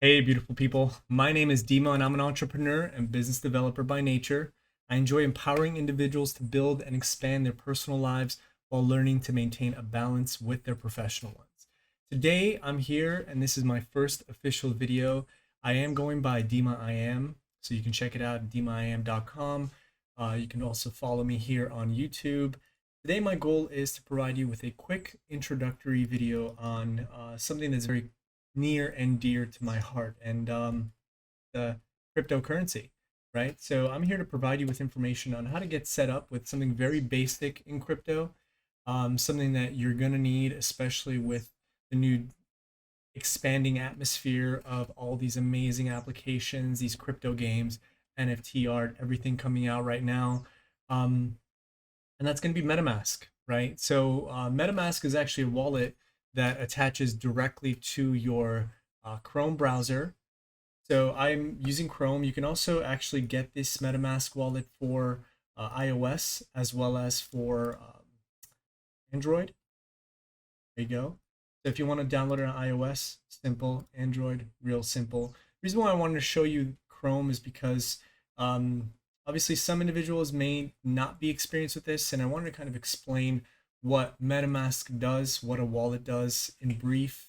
Hey, beautiful people. My name is Dima, and I'm an entrepreneur and business developer by nature. I enjoy empowering individuals to build and expand their personal lives while learning to maintain a balance with their professional ones. Today, I'm here, and this is my first official video. I am going by Dima I Am, so you can check it out at dimaiam.com. You can also follow me here on YouTube. Today, my goal is to provide you with a quick introductory video on something that's very near and dear to my heart, and the cryptocurrency, right? So I'm here to provide you with information on how to get set up with something very basic in crypto, something that you're going to need, especially with the new expanding atmosphere of all these amazing applications, these crypto games, NFT art, everything coming out right now. Um, and that's going to be MetaMask, right? So MetaMask is actually a wallet that attaches directly to your Chrome browser. So I'm using Chrome. You can also actually get this MetaMask wallet for iOS as well as for Android. There you go. So if you want to download it on iOS, simple. Android, real simple. The reason why I wanted to show you Chrome is because um, obviously some individuals may not be experienced with this, and I wanted to kind of explain what MetaMask does, what a wallet does in brief,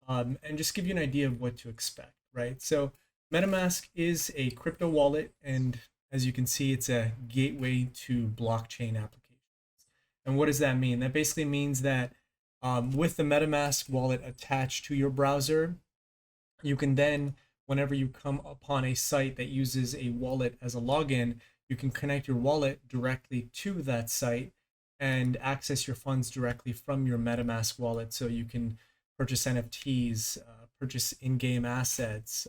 and just give you an idea of what to expect, right? So MetaMask is a crypto wallet, and as you can see, it's a gateway to blockchain applications. And what does that mean? That basically means that with the MetaMask wallet attached to your browser, you can then, whenever you come upon a site that uses a wallet as a login, you can connect your wallet directly to that site and access your funds directly from your MetaMask wallet. So you can purchase NFTs, purchase in-game assets,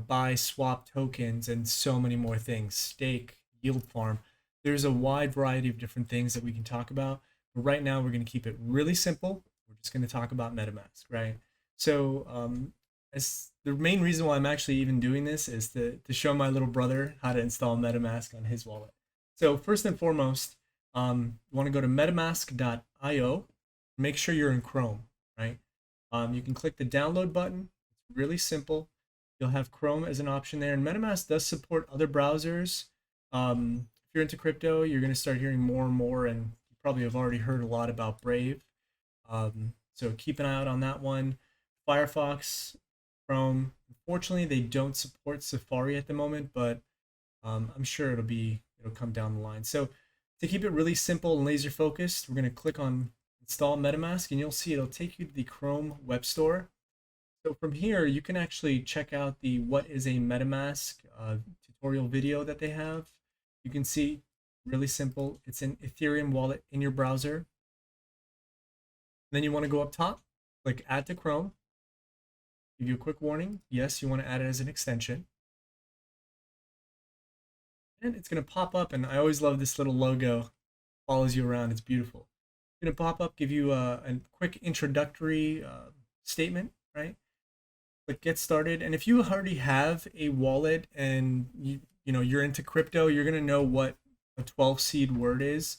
buy swap tokens, and so many more things. Stake, yield farm. There's a wide variety of different things that we can talk about. But right now, we're going to keep it really simple. We're just going to talk about MetaMask, right? So as the main reason why I'm actually even doing this is to show my little brother how to install MetaMask on his wallet. So first and foremost, you want to go to metamask.io. Make sure you're in Chrome, right? You can click the download button. It's really simple. You'll have Chrome as an option there. And MetaMask does support other browsers. If you're into crypto, you're going to start hearing more and more, and you probably have already heard a lot about Brave. So keep an eye out on that one. Firefox, Chrome. Unfortunately, they don't support Safari at the moment, but I'm sure it'll come down the line. So to keep it really simple and laser focused, we're going to click on install MetaMask, and you'll see it'll take you to the Chrome web store. So from here, you can actually check out the what is a MetaMask tutorial video that they have. You can see really simple. It's an Ethereum wallet in your browser. Then you want to go up top, click add to Chrome. Give you a quick warning. Yes, you want to add it as an extension. And it's going to pop up, and I always love this little logo. Follows you around. It's beautiful. It's going to pop up, give you a quick introductory statement, right? Click get started. And if you already have a wallet and you're into crypto, you're going to know what a 12 seed word is.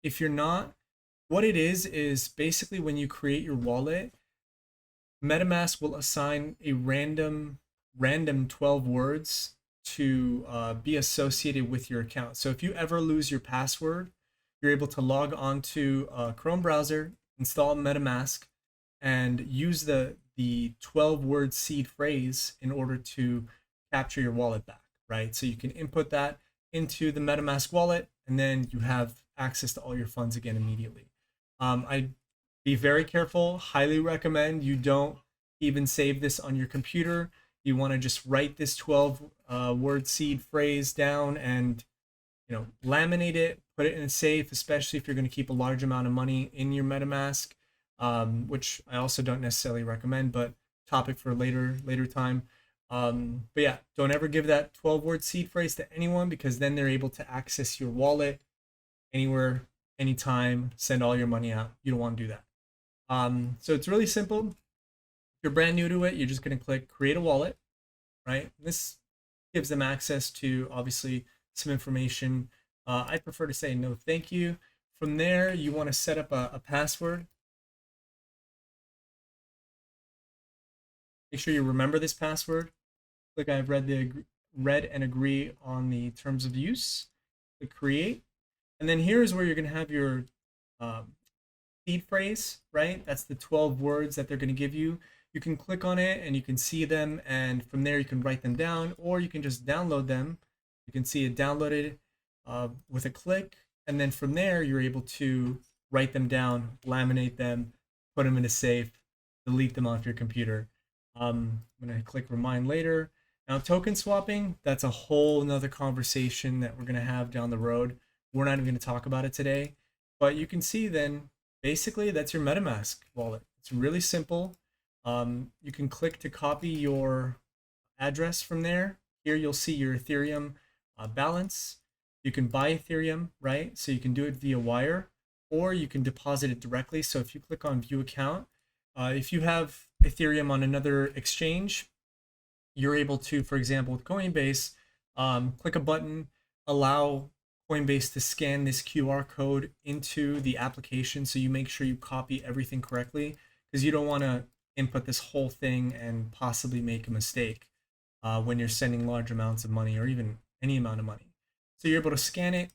If you're not, what it is basically when you create your wallet, MetaMask will assign a random 12 words to be associated with your account. So if you ever lose your password, you're able to log on to a Chrome browser, install MetaMask, and use the 12-word seed phrase in order to capture your wallet back, right? So you can input that into the MetaMask wallet, and then you have access to all your funds again immediately. I'd be very careful. Highly recommend you don't even save this on your computer. You want to just write this 12 word seed phrase down and laminate it, put it in a safe, especially if you're going to keep a large amount of money in your MetaMask, which I also don't necessarily recommend, but topic for later time. But yeah, don't ever give that 12-word seed phrase to anyone, because then they're able to access your wallet anywhere, anytime, send all your money out. You don't want to do that. So it's really simple. If you're brand new to it, you're just going to click create a wallet, right? This gives them access to obviously some information. I prefer to say no thank you. From there, you want to set up a password. Make sure you remember this password. Click I've read and agree on the terms of use. Click create. And then here's where you're going to have your um, seed phrase, right? That's the 12 words that they're going to give you. You can click on it and you can see them, and from there you can write them down, or you can just download them. You can see it downloaded with a click, and then from there you're able to write them down, laminate them, put them in a safe, delete them off your computer. I'm going to click remind later. Now, token swapping, that's a whole nother conversation that we're going to have down the road. We're not even going to talk about it today, but you can see then basically that's your MetaMask wallet. It's really simple. You can click to copy your address from there. Here you'll see your Ethereum balance. You can buy Ethereum, right? So you can do it via wire, or you can deposit it directly. So if you click on view account, if you have Ethereum on another exchange, you're able to, for example, with Coinbase, click a button, allow Coinbase to scan this QR code into the application, so you make sure you copy everything correctly, because you don't want to input this whole thing and possibly make a mistake when you're sending large amounts of money or even any amount of money. So you're able to scan it,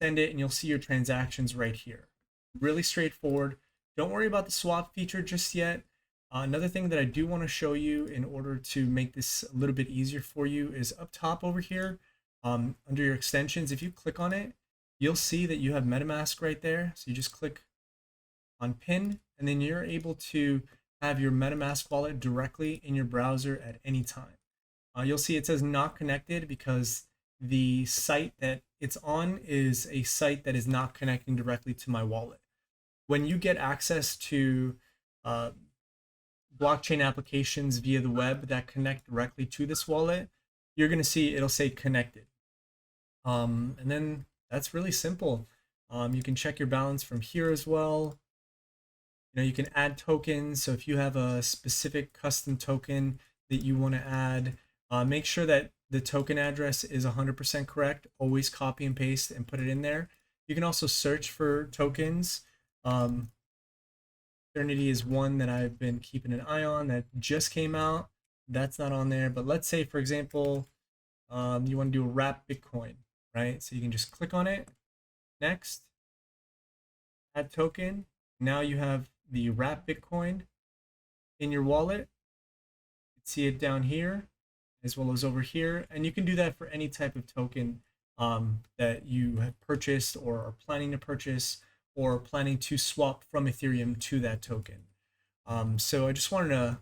send it, and you'll see your transactions right here. Really straightforward. Don't worry about the swap feature just yet. Another thing that I do want to show you in order to make this a little bit easier for you is up top over here, under your extensions. If you click on it, you'll see that you have MetaMask right there. So you just click on pin, and then you're able to have your MetaMask wallet directly in your browser at any time. You'll see it says not connected because the site that it's on is a site that is not connecting directly to my wallet. When you get access to blockchain applications via the web that connect directly to this wallet, you're going to see it'll say connected. And then that's really simple. You can check your balance from here as well. You know, you can add tokens. So if you have a specific custom token that you want to add, make sure that the token address is 100% correct. Always copy and paste and put it in there. You can also search for tokens. Eternity is one that I've been keeping an eye on that just came out. That's not on there. But let's say, for example, you want to do a wrap Bitcoin, right? So you can just click on it. Next, add token. Now you have the wrap Bitcoin in your wallet. You can see it down here as well as over here. And you can do that for any type of token that you have purchased or are planning to purchase, or planning to swap from Ethereum to that token. So I just wanted to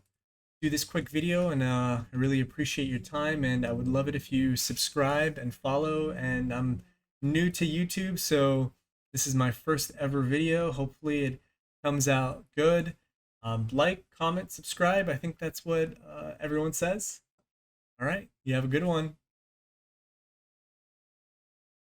do this quick video, and I really appreciate your time, and I would love it if you subscribe and follow. And I'm new to YouTube, so this is my first ever video. Hopefully it comes out good. Like, comment, subscribe. I think that's what everyone says. All right, you have a good one.